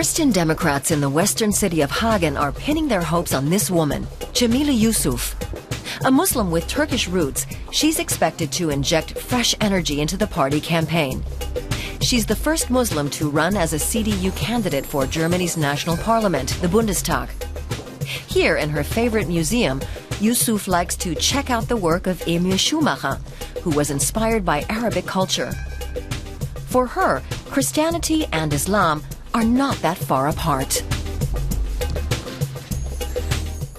Christian Democrats in the western city of Hagen are pinning their hopes on this woman, Cemile Giousouf. A Muslim with Turkish roots, she's expected to inject fresh energy into the party campaign. She's the first Muslim to run as a CDU candidate for Germany's national parliament, the Bundestag. Here in her favorite museum, Giousouf likes to check out the work of Emil Schumacher, who was inspired by Arabic culture. For her, Christianity and Islam are not that far apart.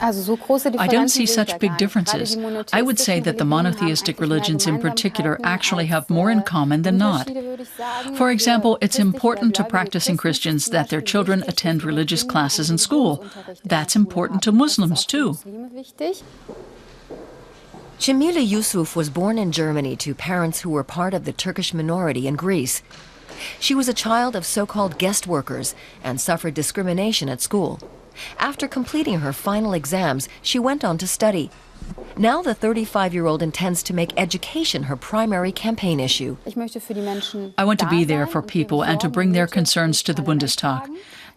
I don't see such big differences. I would say that the monotheistic religions in particular actually have more in common than not. For example, it's important to practicing Christians that their children attend religious classes in school. That's important to Muslims too. Cemile Giousouf was born in Germany to parents who were part of the Turkish minority in Greece. She was a child of so-called guest workers and suffered discrimination at school. After completing her final exams, she went on to study. Now the 35-year-old intends to make education her primary campaign issue. I want to be there for people and to bring their concerns to the Bundestag.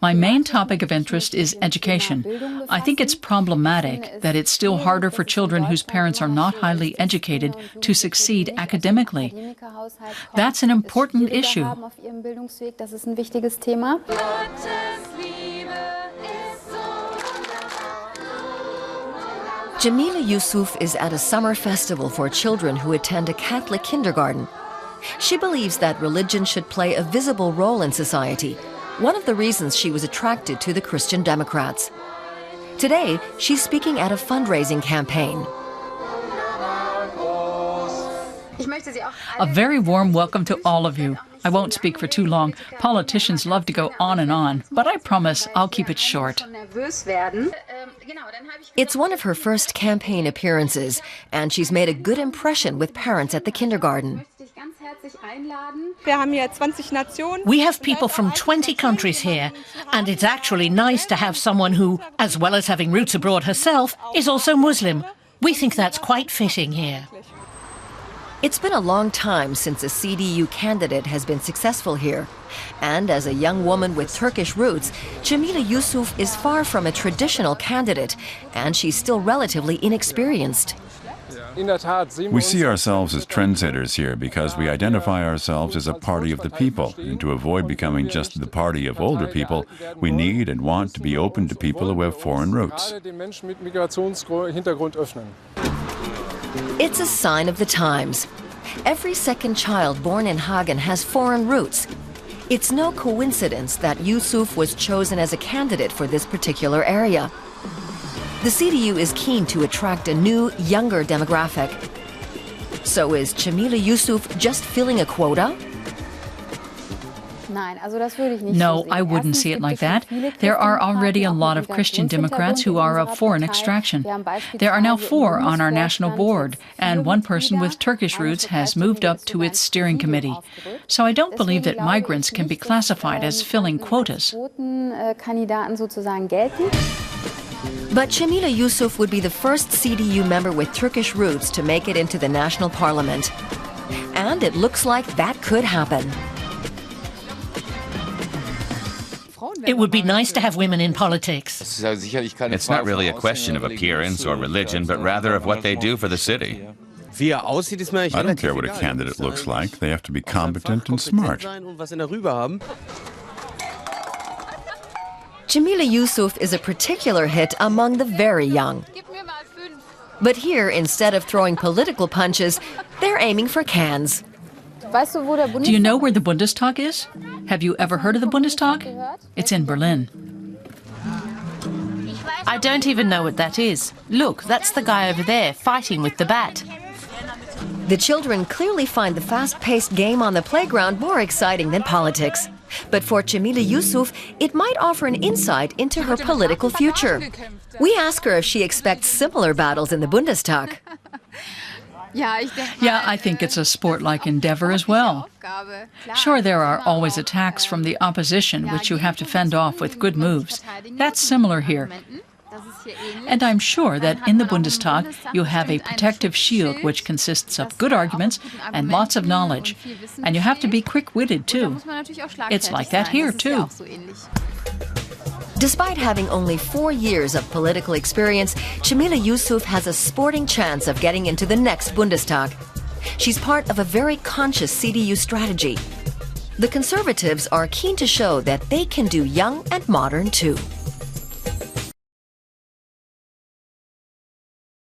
My main topic of interest is education. I think it's problematic that it's still harder for children whose parents are not highly educated to succeed academically. That's an important issue. Cemile Giousouf is at a summer festival for children who attend a Catholic kindergarten. She believes that religion should play a visible role in society, one of the reasons she was attracted to the Christian Democrats. Today, she's speaking at a fundraising campaign. A very warm welcome to all of you. I won't speak for too long. Politicians love to go on and on, but I promise I'll keep it short. It's one of her first campaign appearances, and she's made a good impression with parents at the kindergarten. We have people from 20 countries here, and it's actually nice to have someone who, as well as having roots abroad herself, is also Muslim. We think that's quite fitting here. It's been a long time since a CDU candidate has been successful here. And as a young woman with Turkish roots, Cemile Giousouf is far from a traditional candidate, and she's still relatively inexperienced. We see ourselves as trendsetters here because we identify ourselves as a party of the people, and to avoid becoming just the party of older people, we need and want to be open to people who have foreign roots. It's a sign of the times. Every second child born in Hagen has foreign roots. It's no coincidence that Giousouf was chosen as a candidate for this particular area. The CDU is keen to attract a new, younger demographic. So is Cemile Giousouf just filling a quota? No, I wouldn't see it like that. There are already a lot of Christian Democrats who are of foreign extraction. There are now 4 on our national board, and one person with Turkish roots has moved up to its steering committee. So I don't believe that migrants can be classified as filling quotas. But Cemile Giousouf would be the first CDU member with Turkish roots to make it into the national parliament. And it looks like that could happen. It would be nice to have women in politics. It's not really a question of appearance or religion, but rather of what they do for the city. I don't care what a candidate looks like. They have to be competent and smart. Cemile Giousouf is a particular hit among the very young. But here, instead of throwing political punches, they're aiming for cans. Do you know where the Bundestag is? Have you ever heard of the Bundestag? It's in Berlin. I don't even know what that is. Look, that's the guy over there fighting with the bat. The children clearly find the fast-paced game on the playground more exciting than politics. But for Cemile Giousouf, it might offer an insight into her political future. We ask her if she expects similar battles in the Bundestag. Yeah, I think it's a sport-like endeavor as well. Sure, there are always attacks from the opposition, which you have to fend off with good moves. That's similar here. And I'm sure that in the Bundestag you have a protective shield which consists of good arguments and lots of knowledge. And you have to be quick-witted too. It's like that here too. Despite having only 4 years of political experience, Cemile Giousouf has a sporting chance of getting into the next Bundestag. She's part of a very conscious CDU strategy. The Conservatives are keen to show that they can do young and modern too.